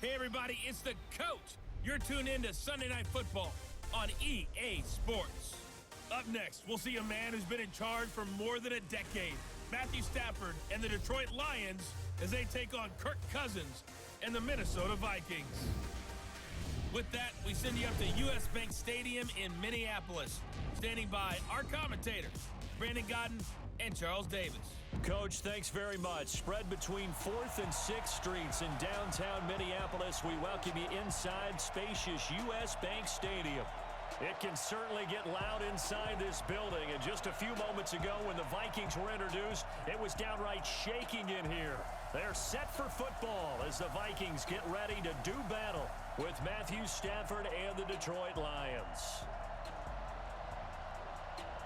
Hey everybody, it's the coach. You're tuned in to Sunday Night Football on EA Sports. Up next, we'll see a man who's been in charge for more than a decade, Matthew Stafford and the Detroit Lions, as they take on Kirk Cousins and the Minnesota Vikings. With that, we send you up to U.S. Bank Stadium in Minneapolis. Standing by our commentators, Brandon Godden and Charles Davis. Coach, thanks very much. Spread between 4th and 6th Streets in downtown Minneapolis. We welcome you inside spacious U.S. Bank Stadium. It can certainly get loud inside this building. And just a few moments ago when the Vikings were introduced, it was downright shaking in here. They're set for football as the Vikings get ready to do battle with Matthew Stafford and the Detroit Lions.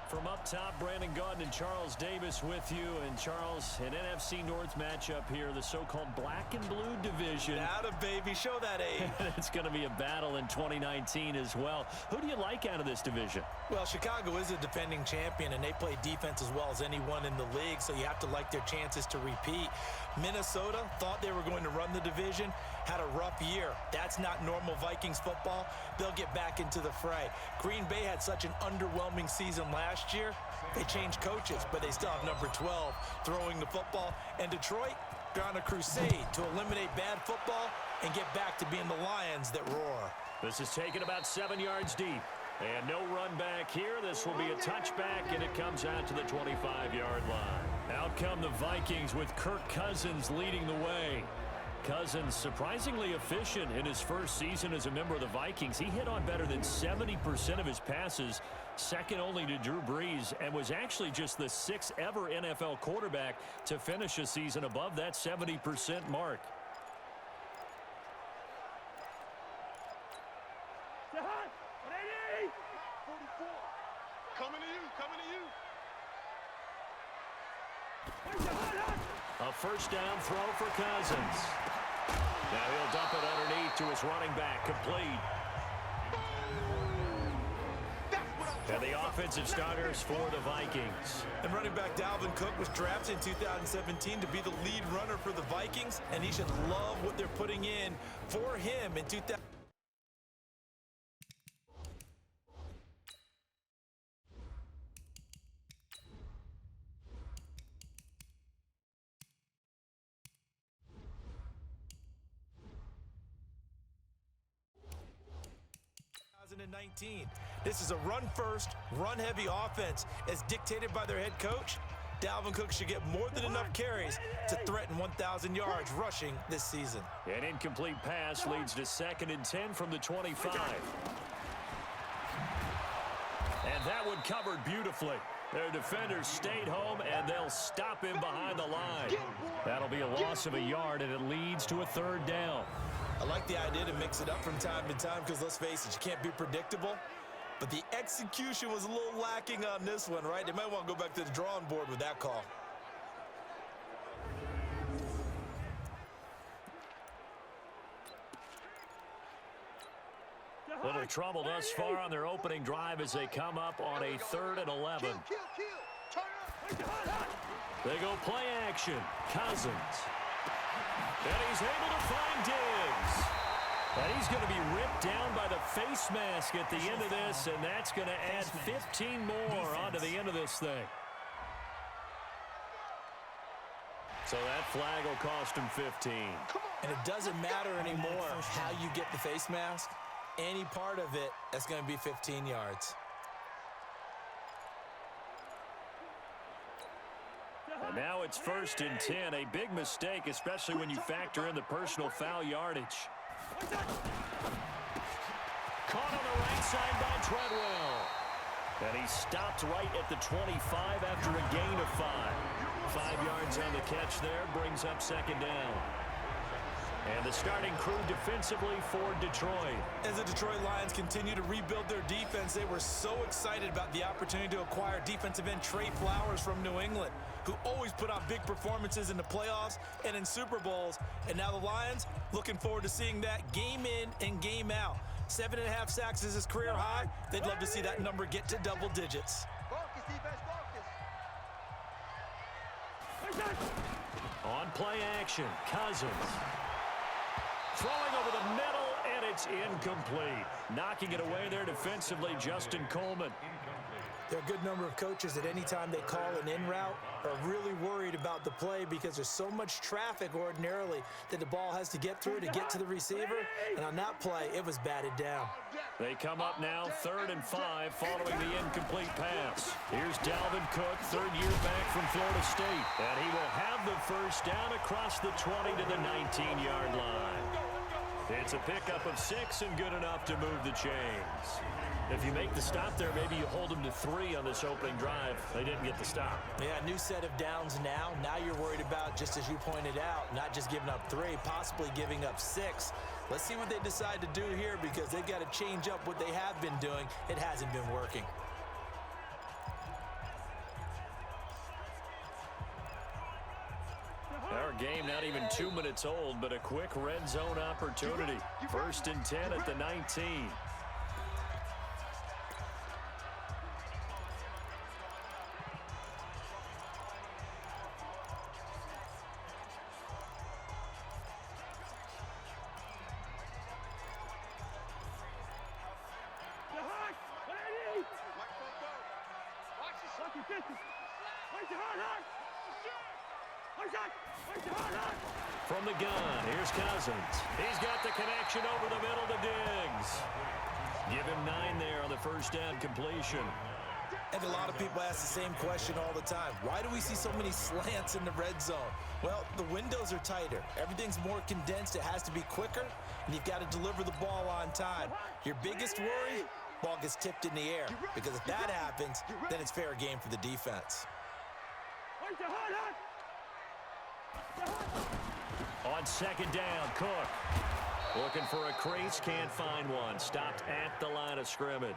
From up top, Brandon Gaudin and Charles Davis with you. And Charles, an NFC North matchup here, the so-called black and blue division. Atta baby, show that age. It's going to be a battle in 2019 as well. Who do you like out of this division? Well, Chicago is a defending champion, and they play defense as well as anyone in the league, so you have to like their chances to repeat. Minnesota thought they were going to run the division, had a rough year. That's not normal Vikings football. They'll get back into the fray. Green Bay had such an underwhelming season last year. They changed coaches, but they still have number 12 throwing the football. And Detroit, they're on a crusade to eliminate bad football and get back to being the Lions that roar. This is taken about 7 yards deep. And no run back here. This will be a touchback, and it comes out to the 25-yard line. Out come the Vikings with Kirk Cousins leading the way. Cousins surprisingly efficient in his first season as a member of the Vikings. He hit on better than 70% of his passes, second only to Drew Brees, and was actually just the 6th ever NFL quarterback to finish a season above that 70% mark. A first down throw for Cousins. Now he'll dump it underneath to his running back, complete. And the offensive starters for the Vikings. And running back Dalvin Cook was drafted in 2017 to be the lead runner for the Vikings, and he should love what they're putting in for him in 2000. This is a run-first, run-heavy offense as dictated by their head coach. Dalvin Cook should get more than enough carries to threaten 1,000 yards rushing this season. An incomplete pass leads to 2nd and 10 from the 25. And that one covered beautifully. Their defenders stayed home, and they'll stop him behind the line. That'll be a loss of a yard, and it leads to a 3rd down. I like the idea to mix it up from time to time because, let's face it, you can't be predictable. But the execution was a little lacking on this one, right? They might want to go back to the drawing board with that call. Little trouble thus far on their opening drive as they come up on a 3rd and 11. They go play action. Cousins. And he's able to find Diggs. And he's going to be ripped down by the face mask at the end of this, and that's going to add 15 more onto the end of this thing. So that flag will cost him 15. And it doesn't matter anymore how you get the face mask. Any part of it, that's going to be 15 yards. And now it's 1st and 10. A big mistake, especially when you factor in the personal foul yardage. Caught on the right side by Treadwell. And he stopped right at the 25 after a gain of 5. 5 yards on the catch there brings up 2nd down. And the starting crew defensively for Detroit. As the Detroit Lions continue to rebuild their defense, they were so excited about the opportunity to acquire defensive end Trey Flowers from New England, who always put on big performances in the playoffs and in Super Bowls. And now the Lions looking forward to seeing that game in and game out. 7.5 sacks is his career high. They'd love to see that number get to double digits. On play action, Cousins. Throwing over the middle, and it's incomplete. Knocking it away there defensively, Justin Coleman. There are a good number of coaches that anytime they call an in route are really worried about the play because there's so much traffic ordinarily that the ball has to get through to get to the receiver. And on that play, it was batted down. They come up now 3rd and 5 following the incomplete pass. Here's Dalvin Cook, 3rd year back from Florida State. And he will have the first down across the 20 to the 19-yard line. It's a pickup of 6 and good enough to move the chains. If you make the stop there, maybe you hold them to 3 on this opening drive. They didn't get the stop. Yeah, new set of downs now. Now you're worried about, just as you pointed out, not just giving up 3, possibly giving up 6. Let's see what they decide to do here because they've got to change up what they have been doing. It hasn't been working. Our game not even 2 minutes old, but a quick red zone opportunity. 1st and 10 at the 19. From the gun, here's Cousins. He's got the connection over the middle to Diggs. Give him 9 there on the first down completion. And a lot of people ask the same question all the time. Why do we see so many slants in the red zone? Well, the windows are tighter. Everything's more condensed. It has to be quicker, and you've got to deliver the ball on time. Your biggest worry, ball gets tipped in the air, because if that happens, then it's fair game for the defense. On 2nd down, Cook. Looking for a crease, can't find one. Stopped at the line of scrimmage.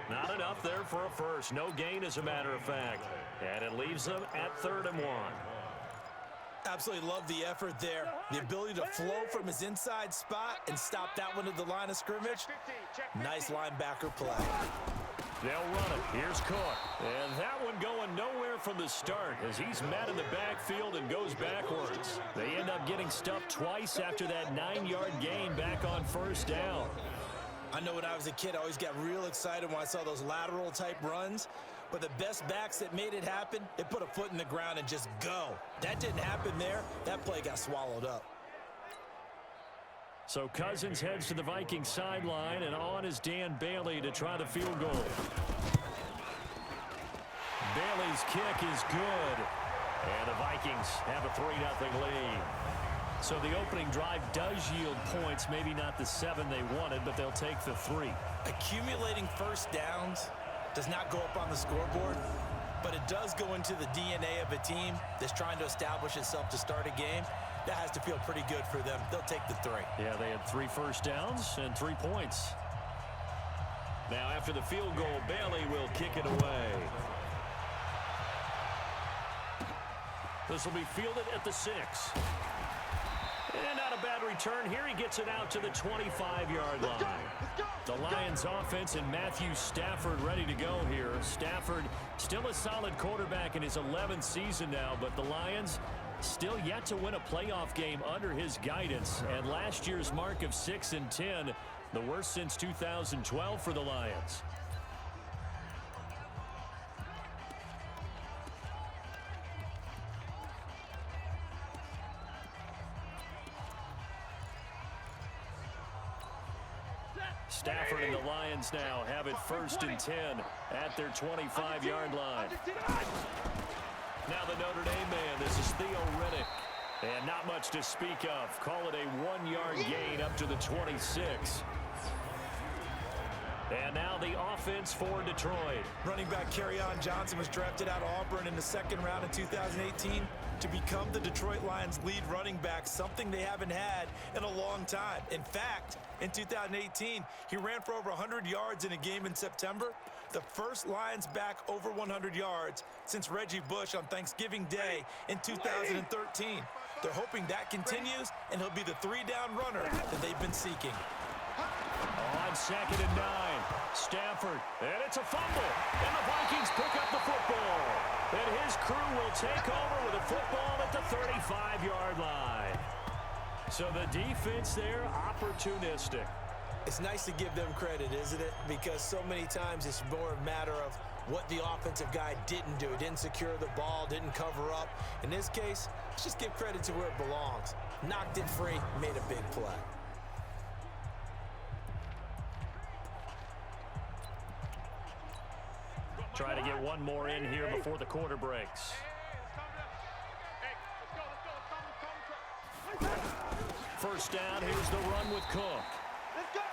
Not enough there for a first. No gain, as a matter of fact. And it leaves them at 3rd and 1. Absolutely love the effort there. The ability to flow from his inside spot and stop that one at the line of scrimmage. Nice linebacker play. They'll run it. Here's Cook. And that one going nowhere from the start as he's met in the backfield and goes backwards. They end up getting stuffed twice after that 9-yard gain back on 1st down. I know when I was a kid, I always got real excited when I saw those lateral type runs. But the best backs that made it happen, they put a foot in the ground and just go. That didn't happen there. That play got swallowed up. So Cousins heads to the Vikings sideline, and on is Dan Bailey to try the field goal. Bailey's kick is good, and the Vikings have a 3-0 lead. So the opening drive does yield points, maybe not the 7 they wanted, but they'll take the 3. Accumulating first downs does not go up on the scoreboard, but it does go into the DNA of a team that's trying to establish itself to start a game. That has to feel pretty good for them. They'll take the 3. Yeah, they had 3 first downs and 3 points. Now, after the field goal, Bailey will kick it away. This will be fielded at the 6. And not a bad return here. He gets it out to the 25-yard line. The Lions offense and Matthew Stafford ready to go here. Stafford still a solid quarterback in his 11th season now, but the Lions still yet to win a playoff game under his guidance. And last year's mark of 6-10, the worst since 2012 for the Lions. Stafford and the Lions now have it 1st and 10 at their 25-yard line. Now the Notre Dame man, this is Theo Riddick. And not much to speak of. Call it a 1-yard gain up to the 26. And now the offense for Detroit. Running back Kerryon Johnson was drafted out of Auburn in the 2nd round in 2018 to become the Detroit Lions' lead running back, something they haven't had in a long time. In fact, in 2018, he ran for over 100 yards in a game in September, the first Lions back over 100 yards since Reggie Bush on Thanksgiving Day in 2013. They're hoping that continues, and he'll be the 3-down runner that they've been seeking. On on 2nd and 9. Stafford, and it's a fumble. And the Vikings pick up the football. And his crew will take over with a football at the 35-yard line. So the defense there, opportunistic. It's nice to give them credit, isn't it? Because so many times it's more a matter of what the offensive guy didn't do. Didn't secure the ball, didn't cover up. In this case, let's just give credit to where it belongs. Knocked it free, made a big play. Try to get one more in here before the quarter breaks. First down, here's the run with Cook.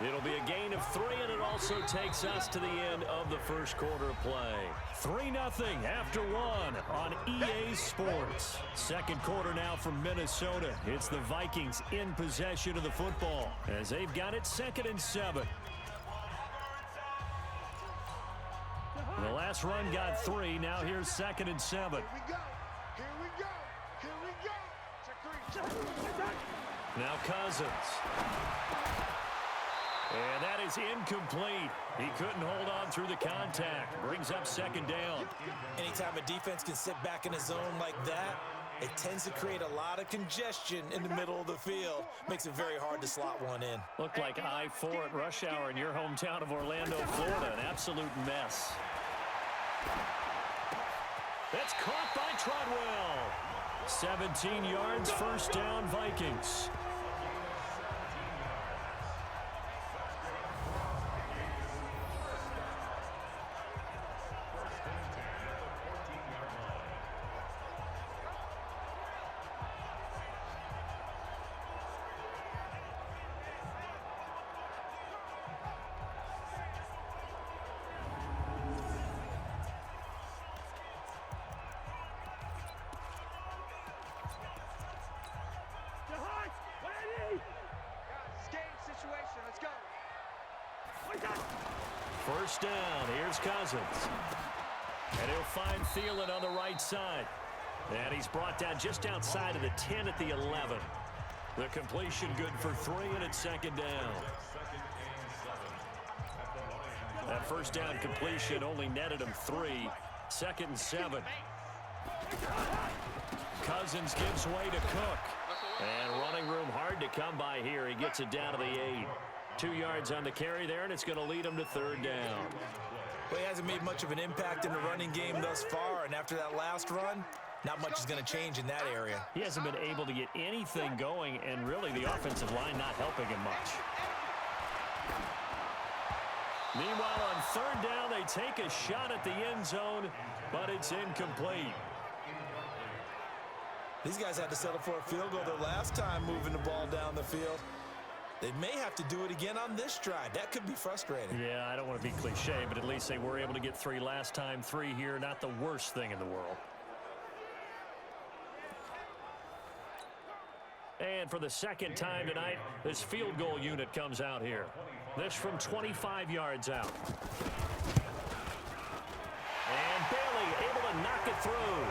It'll be a gain of 3, and it also takes us to the end of the first quarter of play. 3-0 after 1 on EA Sports. Second quarter now from Minnesota. It's the Vikings in possession of the football as they've got it 2nd and 7. The last run got 3. Now here's 2nd and 7. Here we go. Here we go. Here we go. Check 3. Now Cousins. And that is incomplete. He couldn't hold on through the contact. Brings up 2nd down. Anytime a defense can sit back in a zone like that, it tends to create a lot of congestion in the middle of the field. Makes it very hard to slot one in. Looked like I-4 at rush hour in your hometown of Orlando, Florida. An absolute mess. That's caught by Treadwell. 17 yards, first down, Vikings. First down, here's Cousins. And he'll find Thielen on the right side. And he's brought down just outside of the 10 at the 11. The completion good for 3, and it's 2nd down. That first down completion only netted him 3. 2nd and 7. Cousins gives way to Cook. And running room hard to come by here. He gets it down to the 8. 2 yards on the carry there, and it's going to lead him to 3rd down. Well, he hasn't made much of an impact in the running game thus far, and after that last run, not much is going to change in that area. He hasn't been able to get anything going, and really the offensive line not helping him much. Meanwhile, on 3rd down, they take a shot at the end zone, but it's incomplete. These guys had to settle for a field goal their last time moving the ball down the field. They may have to do it again on this drive. That could be frustrating. Yeah, I don't want to be cliche, but at least they were able to get 3 last time. 3 here, not the worst thing in the world. And for the 2nd time tonight, this field goal unit comes out here. This from 25 yards out. And Bailey able to knock it through.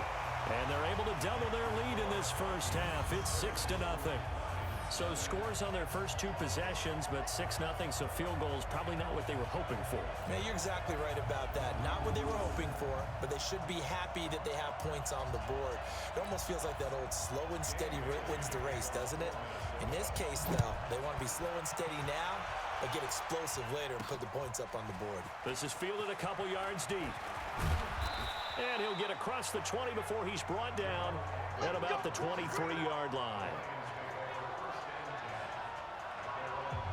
And they're able to double their lead in this first half. It's 6-0. So scores on their first 2 possessions, but 6-0, so field goals probably not what they were hoping for. Man, you're exactly right about that. Not what they were hoping for, but they should be happy that they have points on the board. It almost feels like that old slow and steady wins the race, doesn't it? In this case, though, they want to be slow and steady now, but get explosive later and put the points up on the board. This is fielded a couple yards deep. And he'll get across the 20 before he's brought down at about the 23-yard line.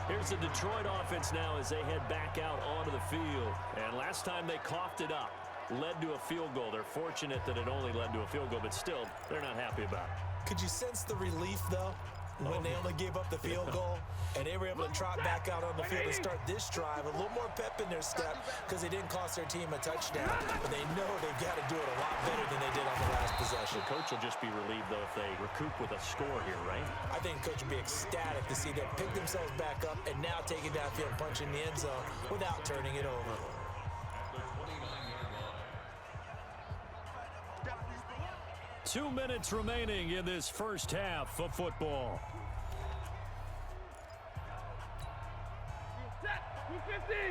Here's the Detroit offense now as they head back out onto the field. And last time they coughed it up, led to a field goal. They're fortunate that it only led to a field goal, but still, they're not happy about it. Could you sense the relief, though, when they only gave up the field goal and they were able to trot back out on the field and start this drive? A little more pep in their step because they didn't cost their team a touchdown, but they know they've got to do it a lot better than they did on the last possession. The coach will just be relieved, though, if they recoup with a score here, right? I think coach will be ecstatic to see them pick themselves back up and now take it downfield and punch in the end zone without turning it over. Two minutes remaining in this first half of football.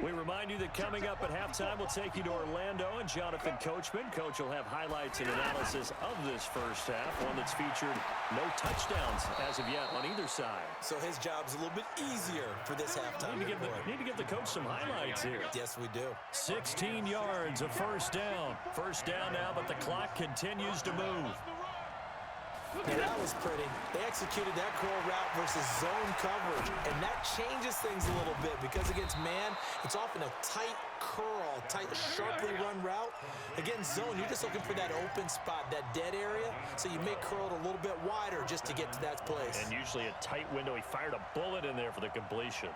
We remind you that coming up at halftime, we'll take you to Orlando and Jonathan Coachman. Coach will have highlights and analysis of this first half, one that's featured no touchdowns as of yet on either side. So his job's a little bit easier for this halftime. Need to give the coach some highlights here. Yes, we do. 16 yards, a first down. First down now, but the clock continues to move. Now that was pretty. They executed that curl route versus zone coverage, and that changes things a little bit because against man, it's often a tight curl, tight, sharply run route. Against zone, you're just looking for that open spot, that dead area, so you may curl it a little bit wider just to get to that place. And usually a tight window. He fired a bullet in there for the completion.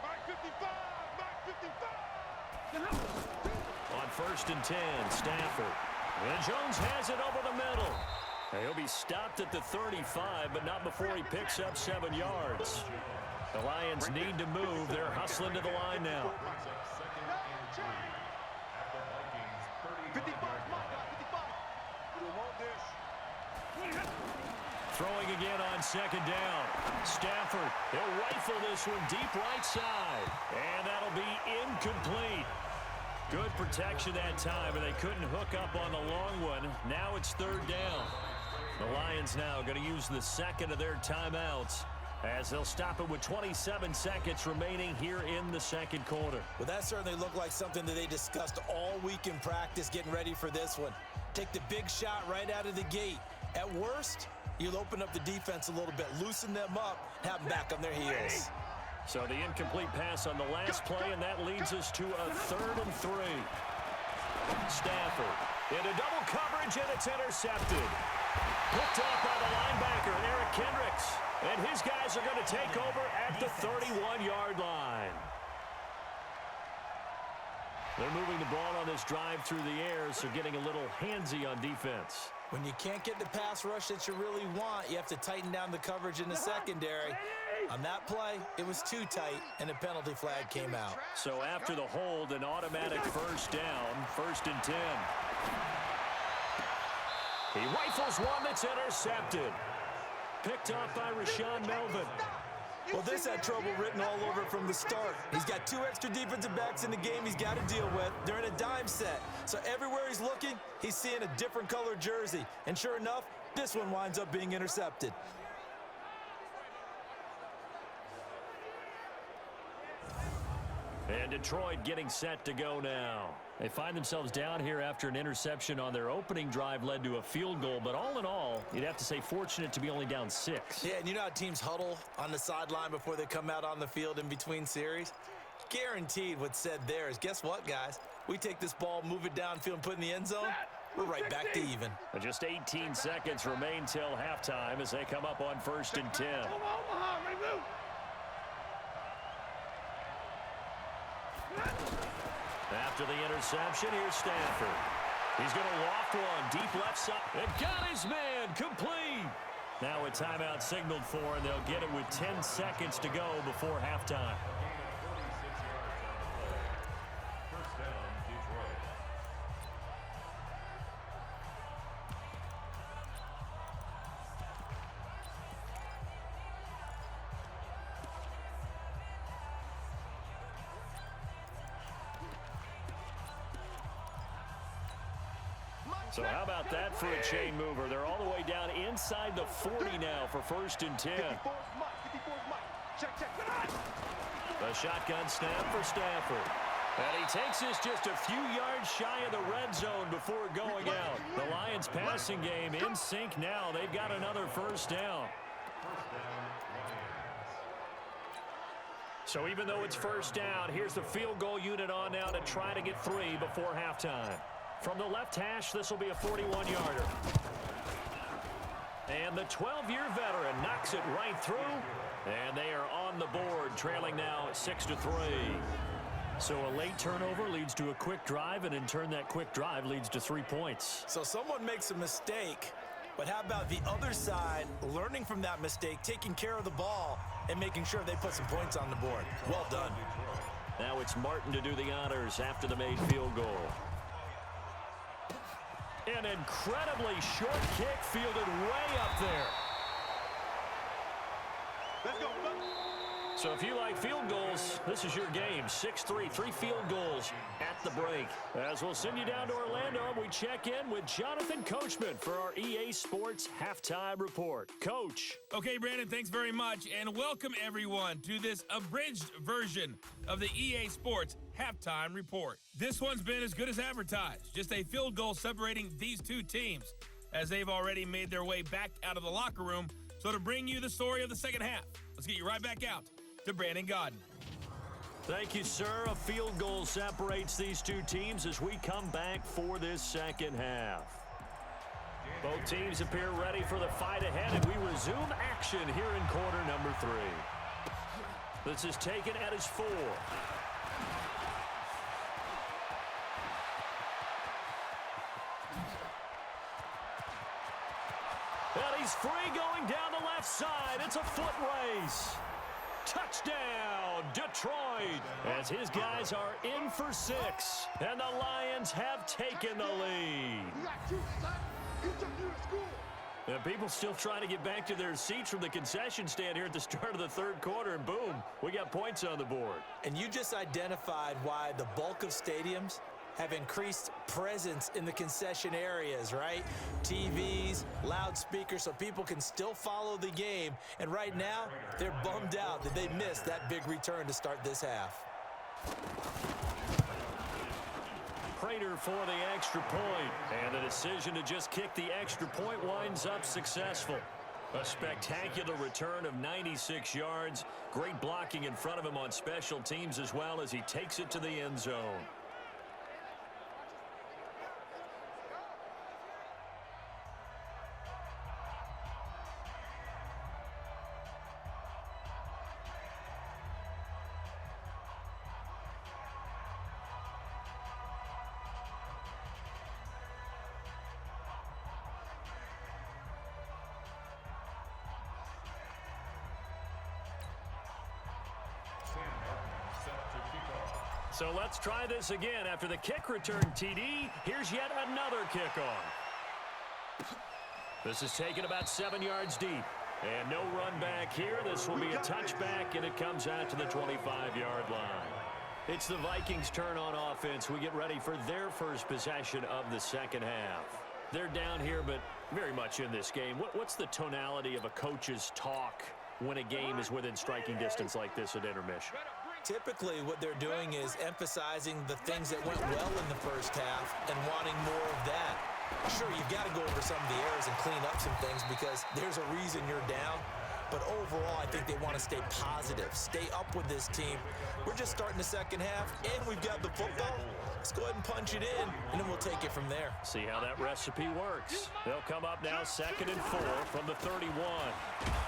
Mark 55, Mark 55. On 1st and 10, Stafford. And Jones has it over the middle. He'll be stopped at the 35, but not before he picks up 7 yards. The Lions need to move. They're hustling to the line now. Throwing again on 2nd down. Stafford, he'll rifle this one deep right side. And that'll be incomplete. Good protection that time, and they couldn't hook up on the long one. Now it's 3rd down. The Lions now going to use the second of their timeouts as they'll stop it with 27 seconds remaining here in the second quarter. Well, that certainly looked like something that they discussed all week in practice getting ready for this one. Take the big shot right out of the gate. At worst, you'll open up the defense a little bit, loosen them up, have them back on their heels. So the incomplete pass on the last play, and that leads us to a 3rd and 3. Stafford into double coverage, and it's intercepted. Picked off by the linebacker, Eric Kendricks. And his guys are going to take over at the 31-yard line. They're moving the ball on this drive through the air, so getting a little handsy on defense. When you can't get the pass rush that you really want, you have to tighten down the coverage in the secondary. On that play, it was too tight, and a penalty flag came out. So after the hold, an automatic first down, 1st and 10. He rifles one that's intercepted. Picked off by Rashaan Melvin. Well, this had trouble written all over it from the start. He's got 2 extra defensive backs in the game he's got to deal with. They're in a dime set. So everywhere he's looking, he's seeing a different colored jersey. And sure enough, this one winds up being intercepted. And Detroit getting set to go now. They find themselves down here after an interception on their opening drive led to a field goal. But all in all, you'd have to say fortunate to be only down 6. Yeah, and you know how teams huddle on the sideline before they come out on the field in between series? Guaranteed what's said there is, guess what, guys? We take this ball, move it downfield, and put it in the end zone, we're right back to even. And just 18 seconds remain till halftime as they come up on 1st and 10. After the interception, here's Stafford. He's going to loft one deep left side. And got his man complete. Now a timeout signaled for, and they'll get it with 10 seconds to go before halftime. So how about that for a chain mover? They're all the way down inside the 40 now for 1st and 10. The shotgun snap for Stafford. And he takes this just a few yards shy of the red zone before going out. The Lions passing game in sync now. They've got another first down. So even though it's first down, here's the field goal unit on now to try to get 3 before halftime. From the left hash, this will be a 41-yarder. And the 12-year veteran knocks it right through. And they are on the board, trailing now 6-3. So a late turnover leads to a quick drive, and in turn that quick drive leads to 3 points. So someone makes a mistake, but how about the other side learning from that mistake, taking care of the ball, and making sure they put some points on the board? Well done. Now it's Martin to do the honors after the made field goal. An incredibly short kick fielded way up there. Let's go. So if you like field goals, this is your game. 6-3, 3 field goals at the break. As we'll send you down to Orlando, we check in with Jonathan Coachman for our EA Sports Halftime Report. Coach. Okay, Brandon, thanks very much, and welcome everyone to this abridged version of the EA Sports Halftime Report. This one's been as good as advertised. Just a field goal separating these two teams, as they've already made their way back out of the locker room. So to bring you the story of the second half, let's get you right back out to Brandon Godden. Thank you, sir. A field goal separates these two teams as we come back for this second half. Both teams appear ready for the fight ahead, and we resume action here in quarter number 3. This is taken at his 4. And he's free going down the left side. It's a foot race. Touchdown, Detroit, as his guys are in for 6, and the Lions have taken the lead. You got two, son. He took you to school. And people still trying to get back to their seats from the concession stand here at the start of the third quarter, and boom, we got points on the board. And you just identified why the bulk of stadiums have increased presence in the concession areas, right? TVs, loudspeakers, so people can still follow the game. And right now, they're bummed out that they missed that big return to start this half. Prater for the extra point, and the decision to just kick the extra point winds up successful. A spectacular return of 96 yards. Great blocking in front of him on special teams as well as he takes it to the end zone. So let's try this again. After the kick return TD, here's yet another kickoff. This is taken about 7 yards deep. And no run back here. This will be a touchback, and it comes out to the 25-yard line. It's the Vikings' turn on offense. We get ready for their first possession of the second half. They're down here, but very much in this game. What's the tonality of a coach's talk when a game is within striking distance like this at intermission? Typically, what they're doing is emphasizing the things that went well in the first half and wanting more of that. Sure, you've got to go over some of the errors and clean up some things because there's a reason you're down. But overall, I think they want to stay positive, stay up with this team. We're just starting the second half, and we've got the football. Let's go ahead and punch it in, and then we'll take it from there. See how that recipe works. They'll come up now 2nd and 4 from the 31.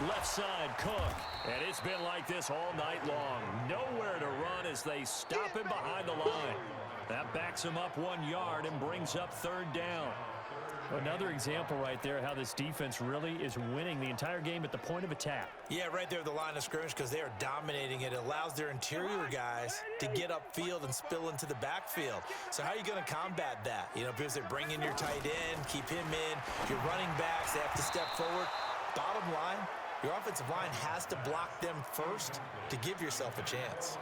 Left side, Cook. And it's been like this all night long. Nowhere to run as they stop him behind the line. That backs him up 1 yard and brings up 3rd down. Another example right there how this defense really is winning the entire game at the point of attack. Yeah, right there at the line of scrimmage because they are dominating it. It allows their interior guys to get upfield and spill into the backfield. So how are you going to combat that? You know, because they bring in your tight end, keep him in. Your running backs, they have to step forward. Bottom line, your offensive line has to block them first to give yourself a chance.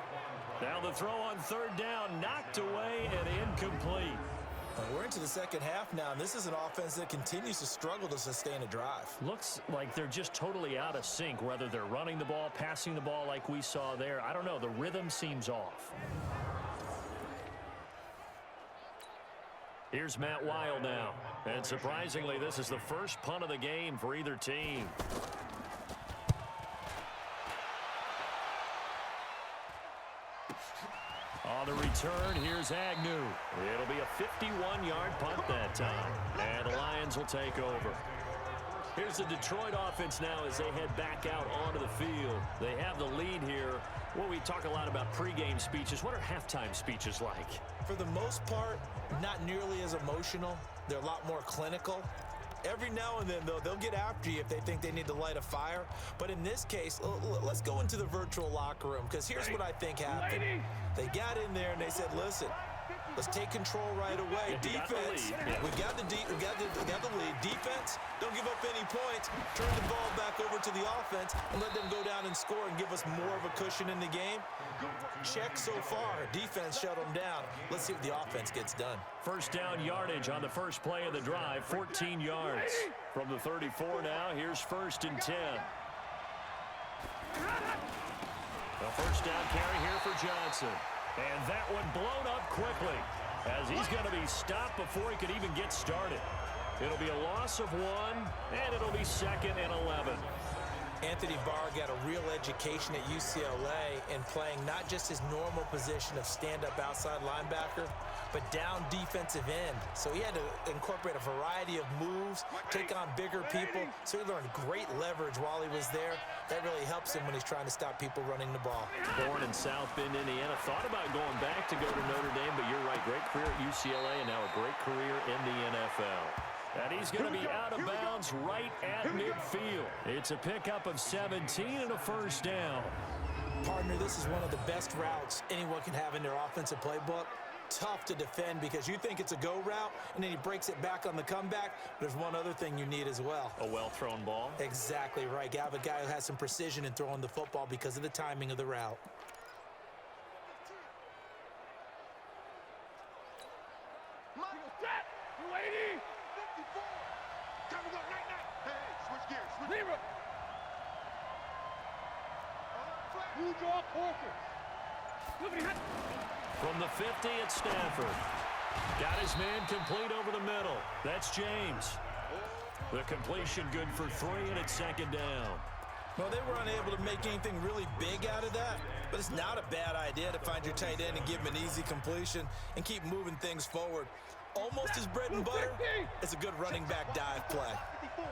Now the throw on 3rd down, knocked away and incomplete. We're into the second half now, and this is an offense that continues to struggle to sustain a drive. Looks like they're just totally out of sync, whether they're running the ball, passing the ball like we saw there. I don't know. The rhythm seems off. Here's Matt Weil now. And surprisingly, this is the first punt of the game for either team. On the return, here's Agnew. It'll be a 51-yard punt that time. And the Lions will take over. Here's the Detroit offense now as they head back out onto the field. They have the lead here. Well, we talk a lot about pregame speeches. What are halftime speeches like? For the most part, not nearly as emotional. They're a lot more clinical. Every now and then, though, they'll get after you if they think they need to light a fire. But in this case, let's go into the virtual locker room because here's what I think happened. They got in there and they said, listen, Let's take control right away. Defense, we got the lead. Defense, don't give up any points. Turn the ball back over to the offense and let them go down and score and give us more of a cushion in the game. Check so far. Defense shut them down. Let's see what the offense gets done. First down yardage on the first play of the drive, 14 yards. From the 34 now, here's 1st and 10. The first down carry here for Johnson. And that one blown up quickly as he's going to be stopped before he could even get started. It'll be a loss of 1, and it'll be 2nd and 11. Anthony Barr got a real education at UCLA in playing not just his normal position of stand-up outside linebacker, but down defensive end. So he had to incorporate a variety of moves, take on bigger people. So he learned great leverage while he was there. That really helps him when he's trying to stop people running the ball. Born in South Bend, Indiana. Thought about going back to go to Notre Dame, but you're right. Great career at UCLA and now a great career in the NFL. And he's going to be out of bounds right at midfield. It's a pickup of 17 and a first down. Partner, this is one of the best routes anyone can have in their offensive playbook. Tough to defend because you think it's a go route, and then he breaks it back on the comeback. There's one other thing you need as well. A well-thrown ball? Exactly right. You have a guy who has some precision in throwing the football because of the timing of the route. From the 50, it's Stafford. Got his man complete over the middle. That's James. The completion good for 3, and it's 2nd down. Well, they were unable to make anything really big out of that, but it's not a bad idea to find your tight end and give him an easy completion and keep moving things forward. Almost his bread and butter. It's a good running back dive play.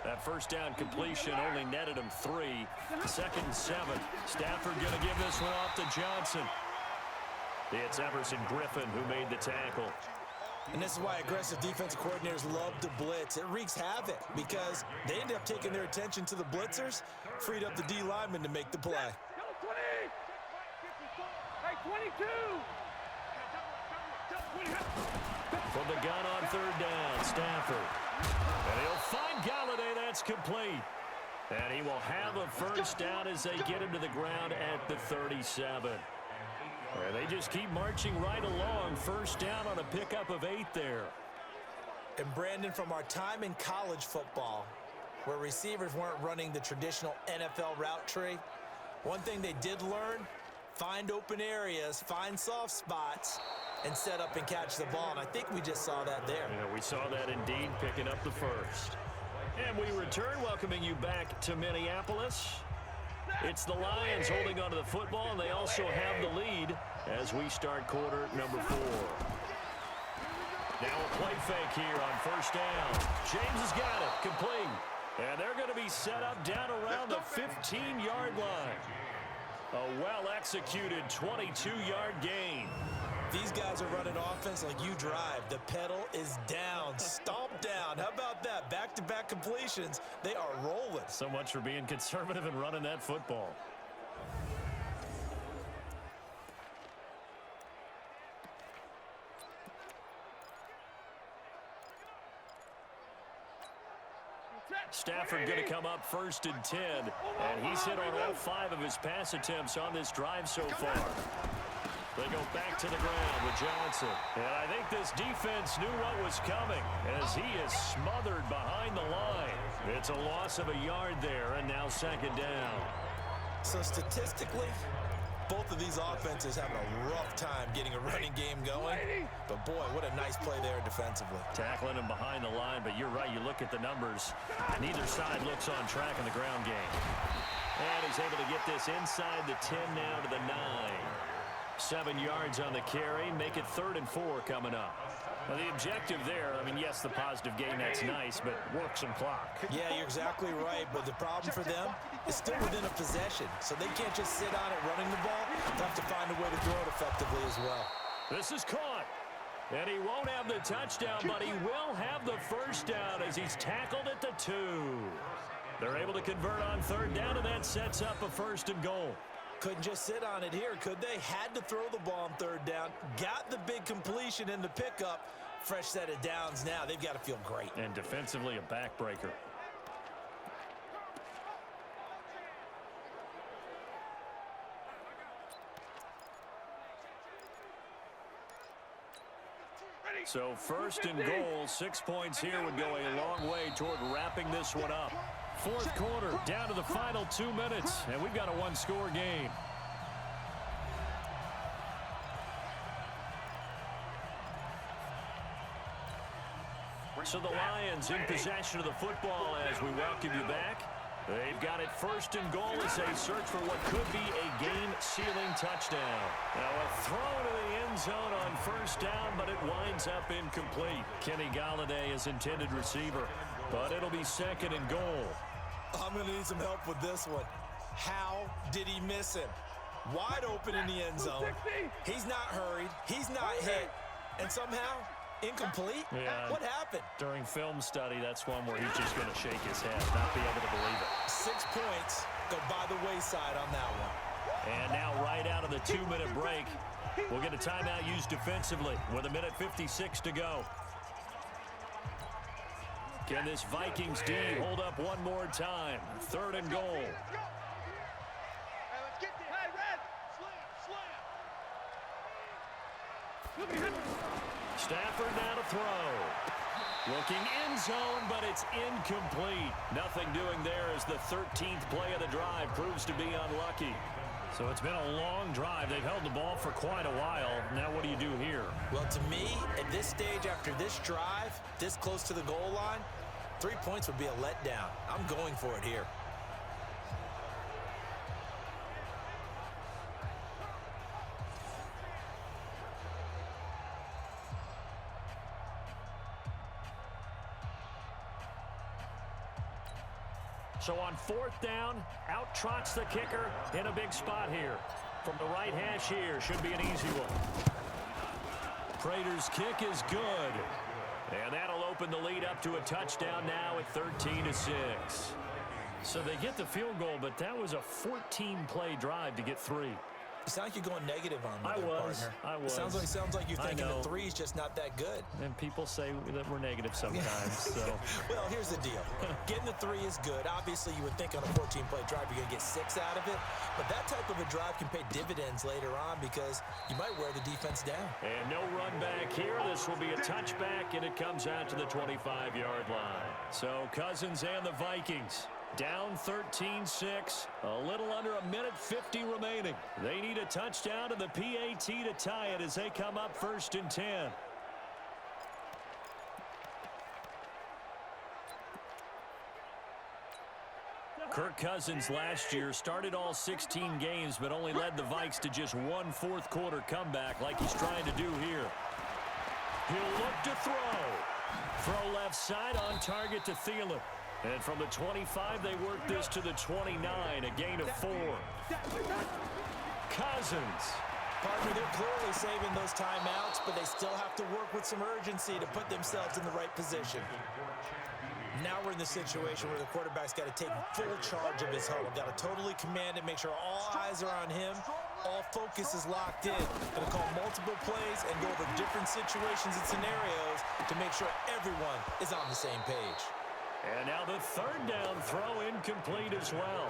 That first down completion only netted him 3. 2nd and 7. Stafford going to give this one off to Johnson. It's Everson Griffin who made the tackle. And this is why aggressive defensive coordinators love to blitz. It wreaks havoc because they end up taking their attention to the blitzers, freed up the D lineman to make the play. 22. From the gun on 3rd down, Stafford. And he'll find Galladay. That's complete. And he will have a first down as they get him to the ground at the 37. And they just keep marching right along. First down on a pickup of 8 there. And Brandon, from our time in college football, where receivers weren't running the traditional NFL route tree, one thing they did learn, find open areas, find soft spots, and set up and catch the ball. And I think we just saw that there. Yeah, we saw that indeed, picking up the first. And we return, welcoming you back to Minneapolis. It's the Lions holding onto the football, and they also have the lead as we start quarter number 4. Now a play fake here on first down. James has got it, complete. And they're going to be set up down around the 15-yard line. A well-executed 22-yard gain. These guys are running offense like you drive. The pedal is down, stomp down. How about that? Back-to-back completions. They are rolling. So much for being conservative and running that football. Stafford going to come up 1st and 10, and he's hit on all 5 of his pass attempts on this drive so far. They go back to the ground with Johnson. And I think this defense knew what was coming as he is smothered behind the line. It's a loss of a yard there, and now 2nd down. So statistically, both of these offenses having a rough time getting a running game going. But boy, what a nice play there defensively. Tackling him behind the line, but you're right. You look at the numbers. Neither side looks on track in the ground game. And he's able to get this inside the 10 now to the 9. 7 yards on the carry. Make it 3rd and 4 coming up. Now the objective there, I mean, yes, the positive gain, that's nice, but work some clock. Yeah, you're exactly right, but the problem for them is still within a possession, so they can't just sit on it running the ball. They have to find a way to throw it effectively as well. This is caught, and he won't have the touchdown, but he will have the first down as he's tackled at the 2. They're able to convert on 3rd down, and that sets up a 1st and goal. Couldn't just sit on it here, could they? Had to throw the ball on third down. Got the big completion in the pickup. Fresh set of downs now. They've got to feel great. And defensively, a backbreaker. So first and goal, 6 points here would go a long way toward wrapping this one up. Fourth quarter, down to the final 2 minutes, and we've got a one-score game. So the Lions in possession of the football as we welcome you back. They've got it first and goal as they search for what could be a game-sealing touchdown. Now a throw to the end zone on first down, but it winds up incomplete. Kenny Golladay is intended receiver, but it'll be second and goal. I'm going to need some help with this one. How did he miss him? Wide open in the end zone. He's not hurried. He's not hit. And somehow, incomplete? Yeah. What happened? During film study, that's one where he's just going to shake his head, not be able to believe it. 6 points go by the wayside on that one. And now right out of the 2-minute break, we'll get a timeout used defensively with 1:56 to go. Can this Vikings D hold up one more time? Third and goal. Hey, let's get there. Hey, Red. Slam. Stafford now to throw. Looking end zone, but it's incomplete. Nothing doing there as the 13th play of the drive proves to be unlucky. So it's been a long drive. They've held the ball for quite a while. Now what do you do here? Well, to me, at this stage after this drive, this close to the goal line, 3 points would be a letdown. I'm going for it here. So on fourth down, out trots the kicker in a big spot here. From the right hash here, should be an easy one. Prater's kick is good. And that'll open the lead up to a touchdown now at 13-6. So they get the field goal, but that was a 14-play drive to get 3. You sound like you're going negative on me, partner. I was. Sounds like you're thinking the 3's just not that good. And people say that we're negative sometimes. So. Well, here's the deal. Getting the 3 is good. Obviously, you would think on a 14-play drive you're going to get 6 out of it. But that type of a drive can pay dividends later on because you might wear the defense down. And no run back here. This will be a touchback, and it comes out to the 25-yard line. So Cousins and the Vikings down 13-6, a little under 1:50 remaining. They need a touchdown and the PAT to tie it as they come up first and 10. Kirk Cousins last year started all 16 games but only led the Vikes to just one fourth-quarter comeback like he's trying to do here. He'll look to throw. Throw left side on target to Thielen. And from the 25, they work this to the 29, a gain of 4. Cousins. Partner, they're clearly saving those timeouts, but they still have to work with some urgency to put themselves in the right position. Now we're in the situation where the quarterback's got to take full charge of his huddle. Got to totally command it, make sure all eyes are on him. All focus is locked in. Going to call multiple plays and go over different situations and scenarios to make sure everyone is on the same page. And now the third down throw incomplete as well.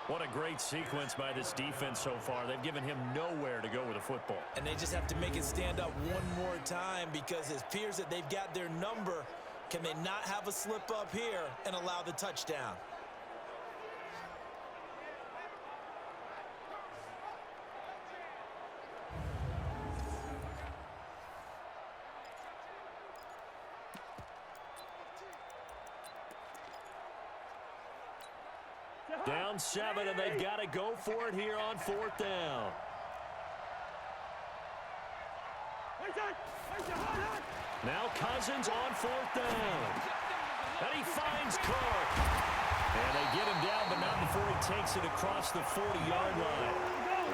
What a great sequence by this defense so far. They've given him nowhere to go with the football. And they just have to make it stand up one more time because it appears that they've got their number. Can they not have a slip up here and allow the touchdown? Down 7, and they've got to go for it here on fourth down. Now Cousins on fourth down. And he finds Cook. And they get him down, but not before he takes it across the 40-yard line.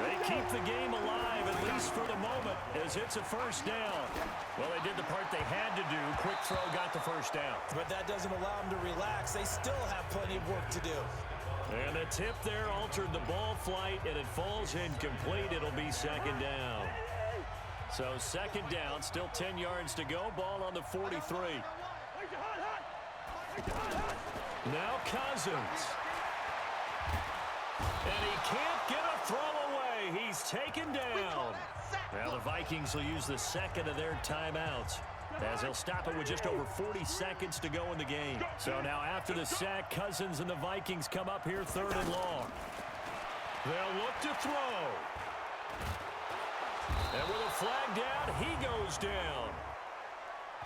They keep the game alive, at least for the moment, as it's a first down. Well, they did the part they had to do. Quick throw got the first down. But that doesn't allow them to relax. They still have plenty of work to do. And the tip there altered the ball flight, and it falls incomplete. It'll be second down. So second down, still 10 yards to go. Ball on the 43. Now Cousins. And he can't get a throw away. He's taken down. Now the Vikings will use the second of their timeouts, as he'll stop it with just over 40 seconds to go in the game. So now after the sack, Cousins and the Vikings come up here third and long. They'll look to throw. And with a flag down, he goes down.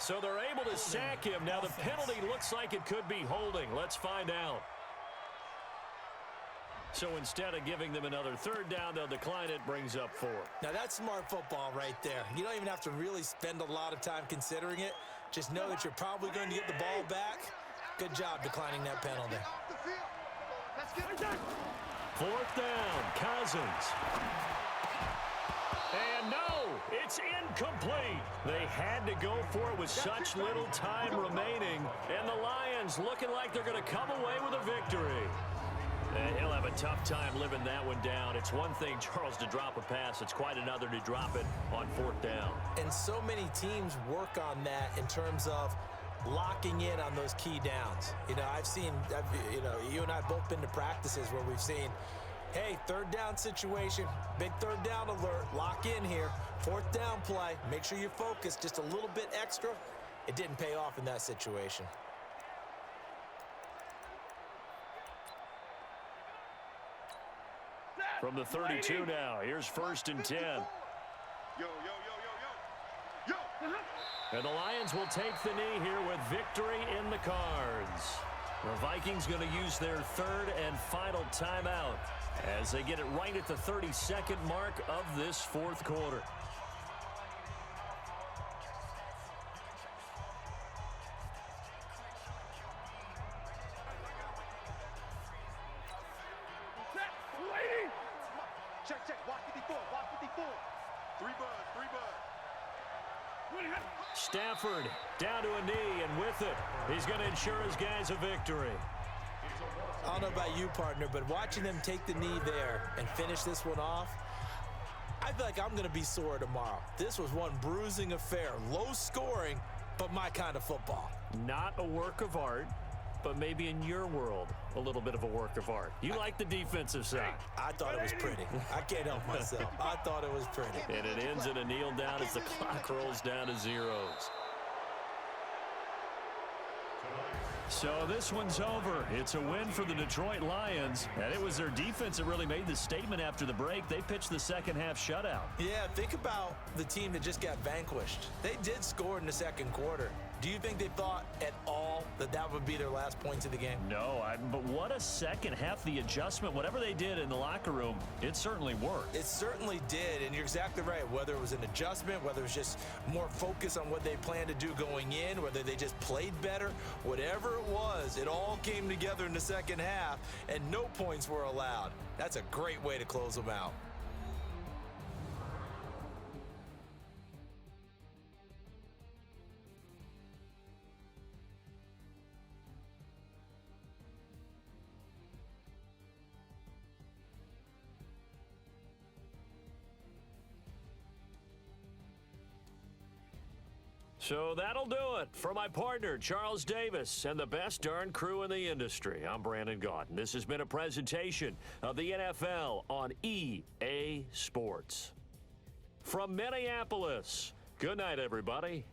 So they're able to sack him. Now the penalty looks like it could be holding. Let's find out. So instead of giving them another third down, they'll decline it, brings up 4. Now that's smart football right there. You don't even have to really spend a lot of time considering it. Just know that you're probably going to get the ball back. Good job declining that penalty. Fourth down, Cousins. And no, it's incomplete. They had to go for it with such little time remaining. And the Lions looking like they're going to come away with a victory. And he'll have a tough time living that one down. It's one thing, Charles, to drop a pass. It's quite another to drop it on fourth down. And so many teams work on that in terms of locking in on those key downs. You know, you and I have both been to practices where we've seen, hey, third down situation, big third down alert, lock in here, fourth down play, make sure you're focused just a little bit extra. It didn't pay off in that situation. From the 32 now, here's first and 10. And the Lions will take the knee here with victory in the cards. The Vikings going to use their third and final timeout as they get it right at the 32nd mark of this fourth quarter. Check. Watch 54. Watch 54. 3 buzz. Stafford down to a knee, and with it, he's going to ensure his guys a victory. I don't know about you, partner, but watching them take the knee there and finish this one off, I feel like I'm going to be sore tomorrow. This was one bruising affair. Low scoring, but my kind of football. Not a work of art, but maybe in your world, a little bit of a work of art. You like the defensive side. I thought it was pretty. I can't help myself. I thought it was pretty. And it ends in a kneel down as the clock rolls down to zeros. So this one's over. It's a win for the Detroit Lions, and it was their defense that really made the statement after the break. They pitched the second half shutout. Yeah, think about the team that just got vanquished. They did score in the second quarter. Do you think they thought at all that that would be their last points of the game? No, but what a second half. The adjustment, whatever they did in the locker room, it certainly worked. It certainly did, and you're exactly right. Whether it was an adjustment, whether it was just more focus on what they planned to do going in, whether they just played better, whatever it was, it all came together in the second half, and no points were allowed. That's a great way to close them out. So that'll do it for my partner, Charles Davis, and the best darn crew in the industry. I'm Brandon Gaudin. This has been a presentation of the NFL on EA Sports. From Minneapolis, good night, everybody.